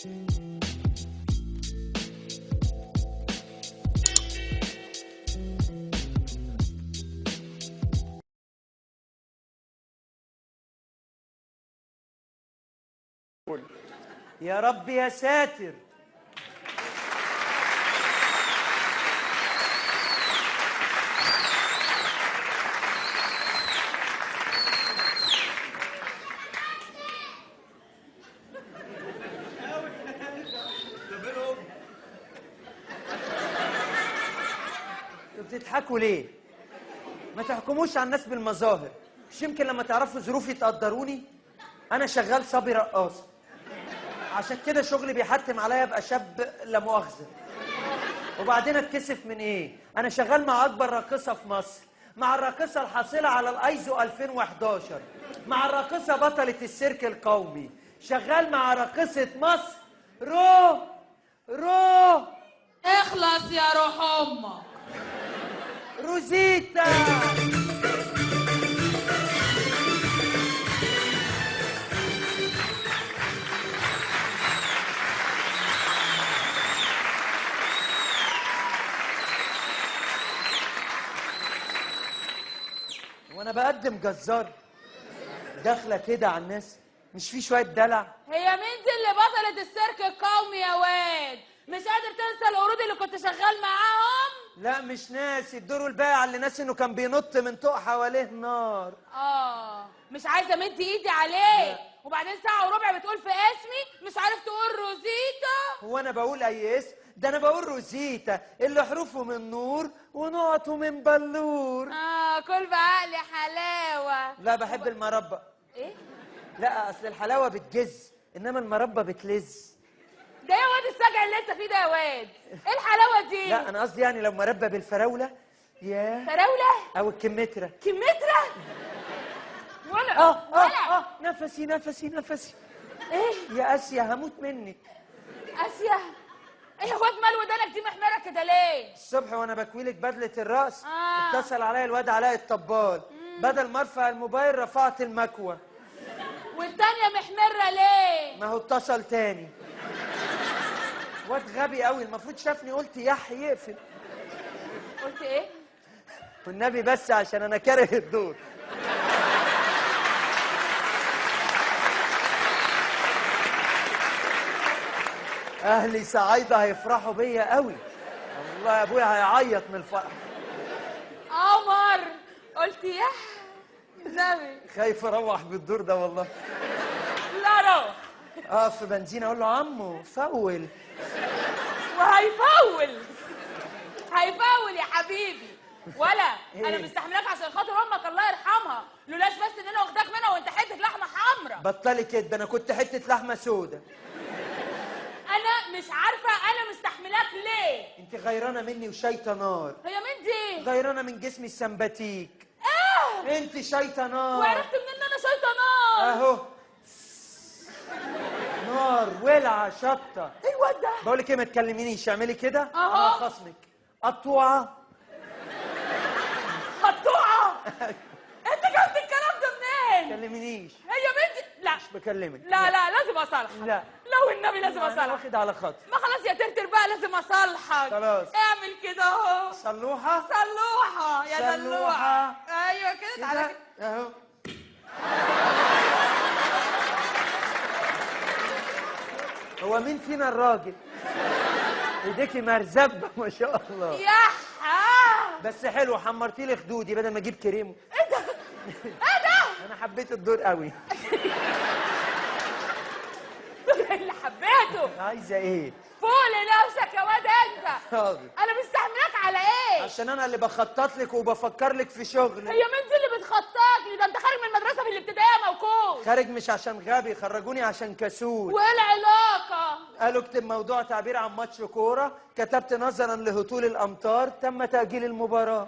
يا رب يا ساتر. بتضحكوا ليه؟ ما تحكموش على الناس بالمظاهر، مش يمكن لما تعرفوا ظروفي تقدروني؟ أنا شغال صبي رقاصة، عشان كده شغلي بيحتم عليا ابقى شاب لا مؤاخذة. وبعدين اتكسف من ايه؟ أنا شغال مع أكبر راقصة في مصر، مع الراقصة الحاصلة على الأيزو 2011، مع الراقصة بطلة السيرك القومي، شغال مع راقصة مصر رو اخلص يا روح امك. روزيتا. وانا بقدم جزار داخله كده على الناس، مش في شويه دلع؟ هي مين دي اللي بطلة السيرك القومي يا واد؟ مش قادر تنسى القرود اللي كنت شغال معاهم؟ لا مش ناسي، الدور الباقي على اللي ناسي انه كان بينط من طوق حواليه نار. مش عايزه امد ايدي عليه. وبعدين ساعه وربع بتقول في اسمي مش عارف تقول روزيتا. هو انا بقول اي اسم؟ ده انا بقول روزيتا اللي حروفه من نور ونقطه من بلور. كل بعقلي حلاوه. لا بحب المربى. ايه؟ لا اصل الحلاوه بتجز انما المربى بتلز. ده يا واد السجع اللي انت فيه ده يا واد؟ ايه الحلاوه دي؟ لا انا قصدي يعني لو مربى بالفراوله. ياه. فراوله؟ او الكمثرى. كمثرى؟ ولا نفسي. ايه يا اسيا هموت منك. اسيا؟ ايه يا واد مال ودانك دي محمره كده ليه؟ الصبح وانا بكويلك بدله الرقص آه. اتصل عليا الواد علاء الطبال، بدل ما ارفع الموبايل رفعت المكوه. والتانيه محمره ليه؟ ما هو اتصل تاني. واد غبي قوي، المفروض شافني قلت يح يقفل. قلت ايه؟ والنبي بس عشان انا كاره الدور. اهلي سعيده هيفرحوا بيا قوي، والله يا ابويا هيعيط من الفرح. قمر قلت يح نبي. خايف اروح بالدور ده والله. لا روح. اقف في بنزين اقول له عمو فول. وهيفول يا حبيبي. ولا إيه؟ انا مستحملاك عشان خاطر امك الله يرحمها، لولاش بس ان انا واخداك منها وانت حته لحمه حمراء. بطلي كده، انا كنت حته لحمه سودا. انا مش عارفه انا مستحملاك ليه. انت غيرانه مني وشايطه نار. هي مين دي؟ غيرانه من جسمي السمباتيك. انت شايطه نار. وعرفت منين ان انا شايطه نار؟ اهو نار ولعه شطه. ايوه ده. بقول لك ايه، ما تكلمينيش، اعملي كده أهو. انا خصمك. قطوعه. قطوعه. انت جبت الكلام ده منين؟ ما تكلمينيش. هي بنتي. لا مش بكلمك. لا لازم اصالحك. لا لو النبي لازم انا اصالحك. واخد على خاطر. ما خلاص يا ترتر بقى لازم اصالحك. خلاص. اعمل كده اهو. صلوحه. صلوحه يا صلوحة. دلوحه. ايوه كده تعالى كده. اهو. هو مين فينا الراجل؟ ايديكي مرزبه ما شاء الله. يحا. بس حلو، حمرتي لي خدودي بدل ما اجيب كريم. ايه ده؟ انا حبيت الدور قوي. اللي حبيته. عايزه ايه؟ فول نفسك يا واد انت. حاضر. انا مستحملاك على ايه؟ عشان انا اللي بخطط لك وبفكر لك في شغل. هي مين دي اللي بتخطط لي؟ ده انت خارج من المدرسه في الابتدائيه موقوف. خارج مش عشان غبي، خرجوني عشان كسول. وايه العلاقه؟ قالوا اكتب موضوع تعبير عن ماتش كوره، كتبت نظرا لهطول الامطار تم تاجيل المباراه.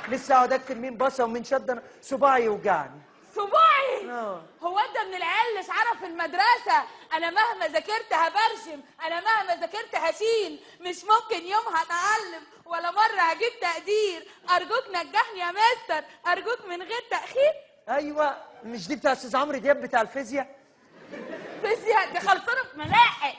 لسه اقعد اكتب مين باصه ومين شد، صباعي يوجعني. صباعي؟ اه. هو انت من العيال اللي شعرف في المدرسه انا مهما ذاكرت هبرشم، انا مهما ذاكرت هشيل، مش ممكن يوم هتعلم ولا مره هجيب تقدير، ارجوك نجحني يا مستر، ارجوك من غير تاخير. ايوه، مش دي بتاع استاذ عمرو دياب بتاع الفيزياء؟ فيزياء دي خلصانه في ملاحق.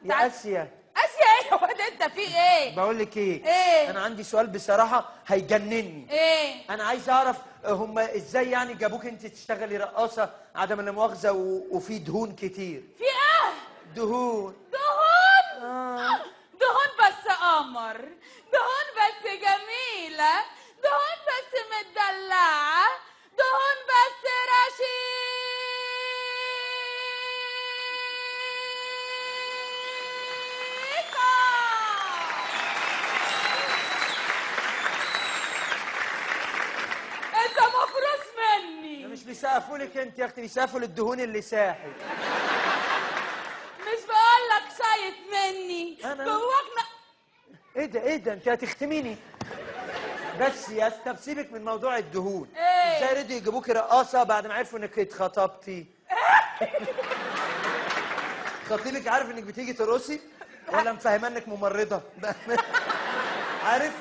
يا اسيا. اسيا ايه يا واد انت في ايه؟ بقول لك ايه؟ ايه؟ انا عندي سؤال بصراحه هيجنني. ايه؟ انا عايز اعرف هم ازاي يعني جابوك انت تشتغلي رقاصه عدم لا مؤاخذه وفي دهون كتير. في ايه؟ دهون. دهون؟ دهون بس قمر، دهون بس جميلة، دهون بس مدلعة، دهون بس رشيقة. انت مفروس مني. مش بيسقفوا لك انت يا اختي، بيسقفوا للدهون اللي ساحت. مش بقول لك شايط مني أنا؟ جواك ايه ده انت هتختميني. بس يا اسطى طب سيبك من موضوع الدهون. إيه؟ ازاي رضوا يجيبوكي رقاصه بعد ما عرفوا انك اتخطبتي؟ خطيبك عارف انك بتيجي ترقصي ولا مفهمه انك ممرضه؟ عارف؟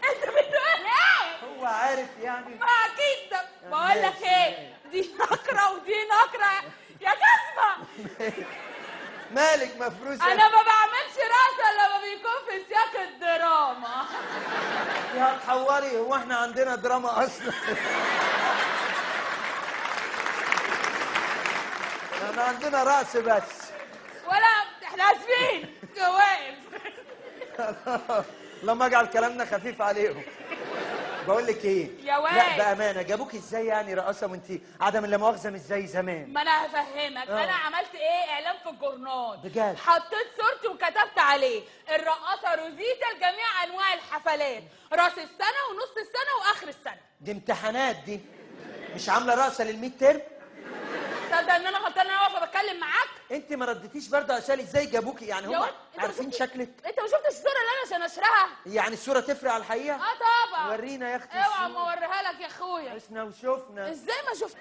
انت بتقول ايه؟ هو عارف يعني. ما اكيد ده. بقول لك ايه، دي نكره ودي نكره يا جزمه. مالك مفروسه؟ انا ما بعملش رقصه الا لما بيكون في سياق الدراما. يا هتحوري، هو احنا عندنا دراما اصلا؟ احنا عندنا رقص بس. ولا احنا اسفين جواز. لما اجعل كلامنا خفيف عليهم. بقول لك ايه؟ يا واد. لا بامانه جابوك ازاي يعني رقاصه وانت عدم لا مؤاخذه مش زي زمان؟ ما انا هفهمك. انا عملت ايه؟ اعلان في الجورنال. بجد؟ حطيت صورتي وكتبت عليه الرقاصه روزيتا لجميع انواع الحفلات، راس السنه ونص السنه واخر السنه. دي امتحانات دي، مش عامله رقصه للميد ترم؟ تصدق ان انا غلطانه انا واقفه بتكلم معاك؟ انت ما ردتيش برضه اسالي ازاي جابوكي يعني؟ يا هم واد، انت عارفين ما شفتش- شكلك؟ انت ما شفتش الصوره اللي انا عشان اشرها؟ يعني الصوره تفرق على الحقيقه؟ طبعا. ورينا يا اختي اوعى ما الصورة. اوريها لك يا اخويا. عشنا وشفنا. ازاي ما شفت؟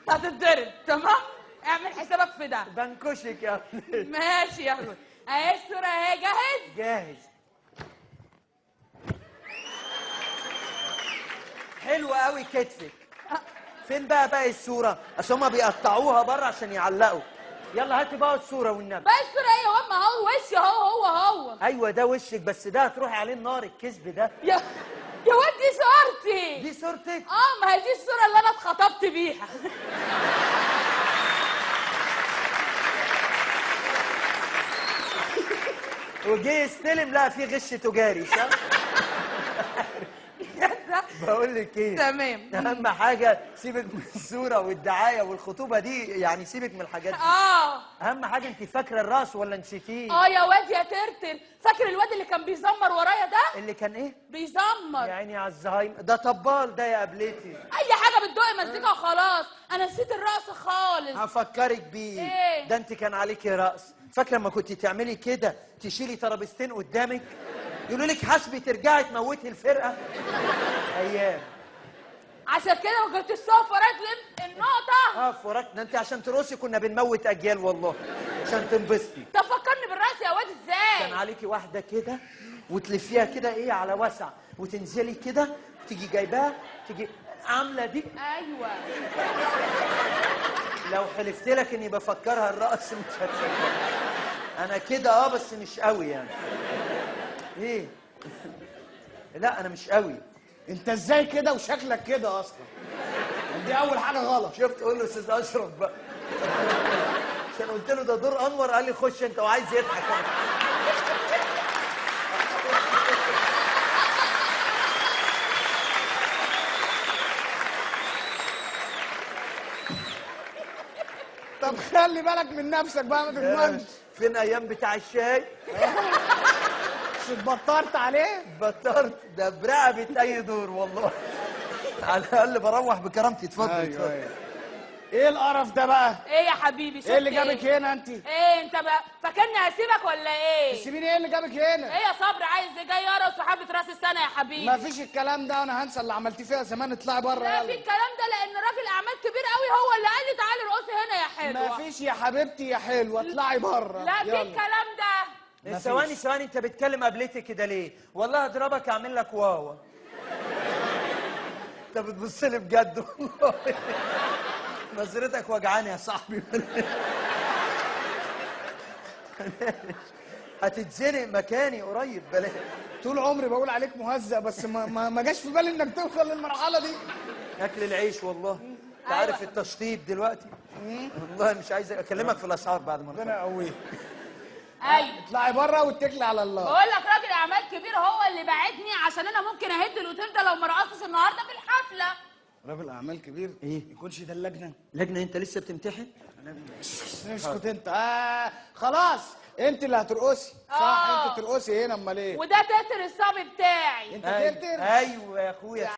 هتتضرب تمام؟ اعمل حسابك في ده. بنكشك يا اختي. ماشي يا اخويا. اهي الصوره اهي. جاهز؟ جاهز. حلوة قوي كتفك. فين بقى باقي الصورة؟ اصل هما بيقطعوها بره عشان يعلقوا. يلا هاتي بقى الصورة والنبي. بقى الصوره ايه يا واد؟ ما هو وشي هو. ايوه ده وشك، بس ده هتروحي عليه النار الكذب ده. يا واد دي صورتي. دي صورتك؟ ما هي دي الصوره اللي انا اتخطبت بيها. وجي يستلم لا في غش تجاري صح؟ بقول لك ايه؟ تمام. اهم حاجة سيبك من الصورة والدعاية والخطوبة دي، يعني سيبك من الحاجات دي. اهم حاجة انت فاكرة الراس ولا نسيتيه؟ يا واد يا ترتر، فاكر الواد اللي كان بيزمر ورايا ده؟ اللي كان ايه؟ بيزمر. يا عيني على الزهايمر، ده طبال ده يا قبلتي. اي حاجه بتدوقي مزيكا وخلاص. انا نسيت الرقص خالص. هفكرك بيه. ايه؟ ده انت كان عليكي رقص. فاكره لما كنت تعملي كده تشيلي ترابيزتين قدامك يقولوا لك حسبي ترجعي تموتي الفرقه؟ ايام. عشان كده ما كنتش تقف ورايا تلم النقطه. اقف وراك؟ ده انت عشان ترقصي كنا بنموت اجيال والله عشان تنبسطي. طب فكرني بالرقص يا واد ازاي؟ كان عليكي واحده كده وتلفيها كده ايه على وسع وتنزلي كده تيجي جايباها تيجي عامله دي. ايوه. لو حلفت لك اني بفكرها الرقص مش هتصدق. انا كده بس مش قوي يعني. ايه؟ لا انا مش قوي. انت ازاي كده وشكلك كده اصلا؟ دي اول حاجه غلط. شفت؟ قول له استاذ اشرف بقى. عشان قلت له ده دور انور قال لي خش انت وعايز يضحك. طب خلي بالك من نفسك بقى، ما تضمنش. فين ايام بتاع الشاي؟ مش اتبطرت عليه؟ بطرت ده برقبة اي دور والله. على الاقل بروح بكرامتي. اتفضل اتفضل. ايوه. ايه القرف ده بقى؟ ايه يا حبيبي؟ شفت ايه اللي جابك هنا انت؟ ايه انت بقى فاكرني هسيبك ولا ايه؟ سيبيني، ايه اللي جابك هنا؟ ايه يا صبري؟ عايز ايه؟ جاي ارقص في حفله راس السنه يا حبيبي؟ ما فيش الكلام ده، انا هنسى اللي عملتيه فيها زمان. اطلعي بره لا في يلا. الكلام ده، لان راجل اعمال كبير قوي هو اللي قال لي تعالي ارقصي هنا يا حلوه. ما فيش يا حبيبتي يا حلوه، اطلعي بره. لا في الكلام ده. ثواني ثواني، انت بتكلم قبلتي كده ليه؟ والله اضربك اعمل لك واوا. انت بتبص لي بجد والله. نظرتك وجعاني يا صاحبي. هتتزنق مكاني قريب بلاش. طول عمري بقول عليك مهزأ، بس ما جاش في بالي انك توصل للمرحله دي. اكل العيش والله. انت عارف التشطيب دلوقتي. والله مش عايز اكلمك في الاسعار بعد ما ربنا يقويك. ايوه اطلعي بره واتكلي على الله. بقول لك راجل اعمال كبير هو اللي باعتني عشان انا ممكن اهد الاوتيل ده لو ما رقصتش النهارده في الحفله. راجل اعمال كبير؟ ايه؟ يكونش ده اللجنه؟ لجنه؟ انت لسه بتمتحن؟ اسكت انت. خلاص انت اللي هترقصي. صح انت ترقصي هنا، امال ايه؟ وده تتر الصبي بتاعي. انت تتر؟ ايوه يا اخويا.